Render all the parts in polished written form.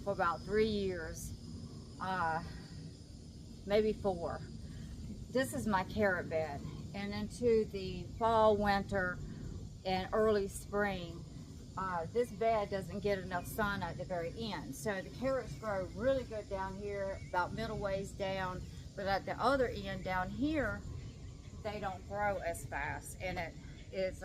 for about 3 years, maybe 4. This is my carrot bed, and into the fall, winter, and early spring, this bed doesn't get enough sun at the very end. So the carrots grow really good down here, about middle ways down, but at the other end down here, they don't grow as fast, and it is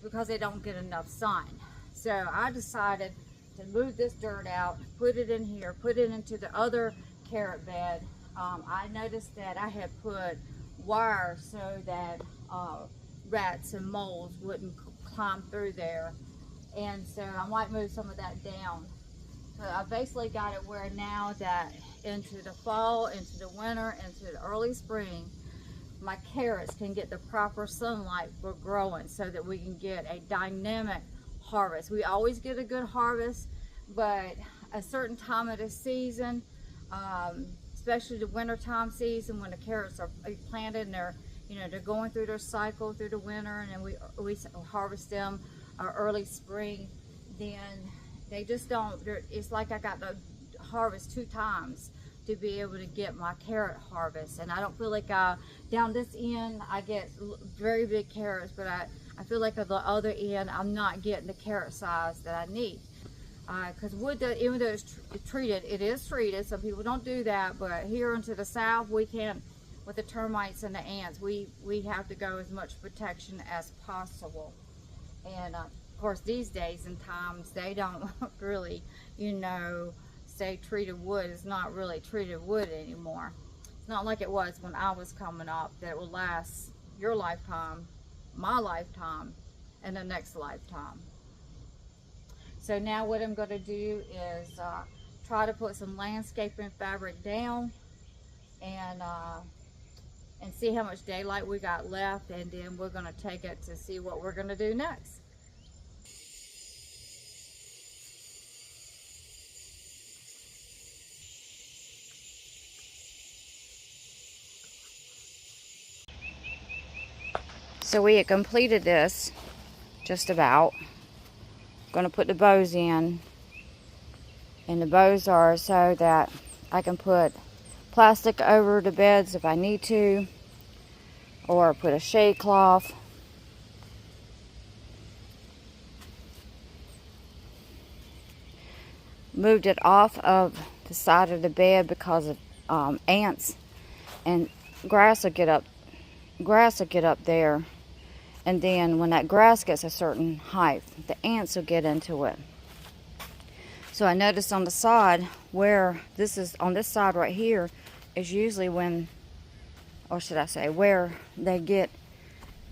because they don't get enough sun. So I decided to move this dirt out, put it in here, put it into the other carrot bed. I noticed that I had put wire so that rats and moles wouldn't climb through there, and so I might move some of that down. So I basically got it where now that into the fall, into the winter, into the early spring, my carrots can get the proper sunlight for growing so that we can get a dynamic harvest. We always get a good harvest, but a certain time of the season, especially the wintertime season when the carrots are planted and they're going through their cycle through the winter, and then we harvest them early spring, then they just don't, it's like I got to harvest 2 times to be able to get my carrot harvest. And I don't feel like down this end I get very big carrots, but I feel like at the other end I'm not getting the carrot size that I need. Because wood, even though it's treated, it is treated. Some people don't do that, but here into the south we can't. With the termites and the ants, we have to go as much protection as possible. And of course these days and times they don't really, say treated wood is not really treated wood anymore. It's not like it was when I was coming up, that it will last your lifetime, my lifetime, and the next lifetime. So now what I'm going to do is try to put some landscaping fabric down and see how much daylight we got left, and then we're going to take it to see what we're going to do next. So we had completed this just about. Going to put the bows in, and the bows are so that I can put plastic over the beds if I need to, or put a shade cloth. Moved it off of the side of the bed because of ants, and grass will get up there, and then when that grass gets a certain height, the ants will get into it. So I noticed on the side where this is, on this side right here, is usually when, or should I say, where they get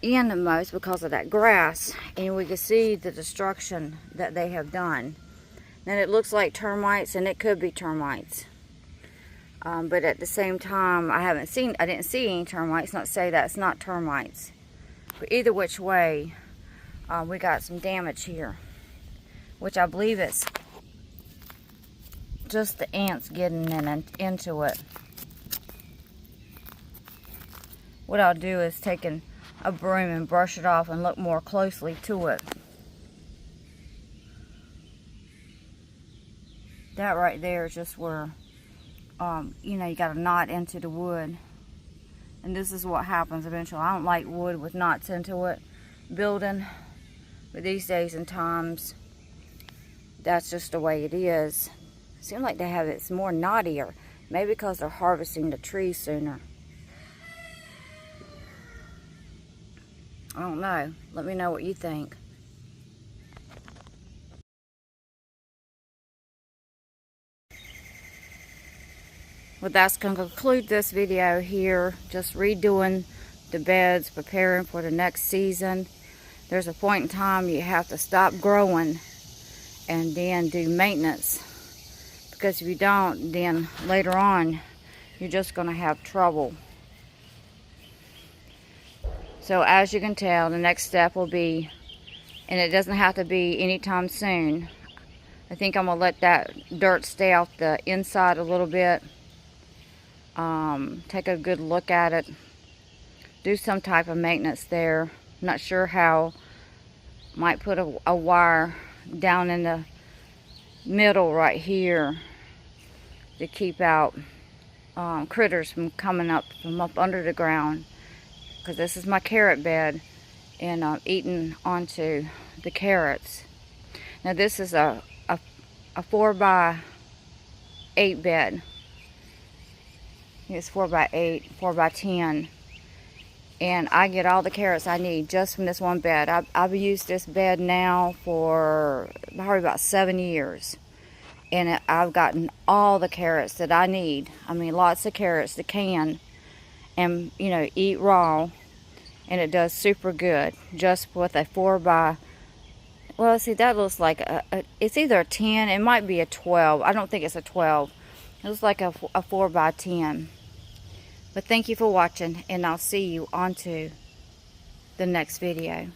in the most because of that grass, and we can see the destruction that they have done. And it looks like termites, and it could be termites. But at the same time, I didn't see any termites. Not to say that's not termites. But either which way, we got some damage here, which I believe it's just the ants getting into it. What I'll do is take a broom and brush it off and look more closely to it. That right there is just where, you got a knot into the wood. And this is what happens eventually. I don't like wood with knots into it, building. But these days and times, that's just the way it is. It seems like they have it's more knottier. Maybe because they're harvesting the trees sooner. I don't know. Let me know what you think. Well, that's going to conclude this video here. Just redoing the beds, preparing for the next season. There's a point in time you have to stop growing and then do maintenance. Because if you don't, then later on, you're just going to have trouble. So as you can tell, the next step will be, and it doesn't have to be anytime soon. I think I'm going to let that dirt stay off the inside a little bit. Take a good look at it, do some type of maintenance there. Not sure how. Might put a wire down in middle right here to keep out critters from coming up from up under the ground, because this is my carrot bed and eating onto the carrots. Now this is a 4x8 bed. It's 4x8, 4x10, and I get all the carrots I need just from this one bed. I've used this bed now for probably about 7 years, and I've gotten all the carrots that I need. I mean, lots of carrots to can and, you know, eat raw, and it does super good just with a 4x. Well, see, that looks like it's either a 10, it might be a 12. I don't think it's a 12. It looks like a 4x10. But thank you for watching, and I'll see you on to the next video.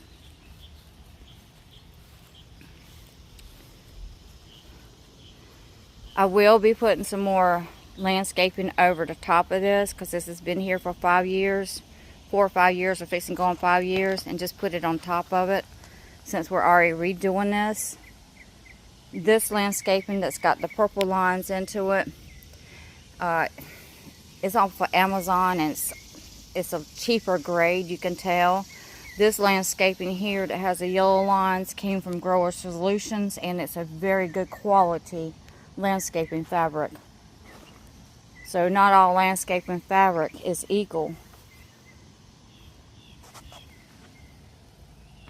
I will be putting some more landscaping over the top of this, because this has been here for 5 years. 4 or 5 years, or fixing going 5 years, and just put it on top of it since we're already redoing this. This landscaping that's got the purple lines into it, it's off of Amazon, and it's a cheaper grade, you can tell. This landscaping here that has the yellow lines came from Grower Solutions, and it's a very good quality landscaping fabric. So not all landscaping fabric is equal.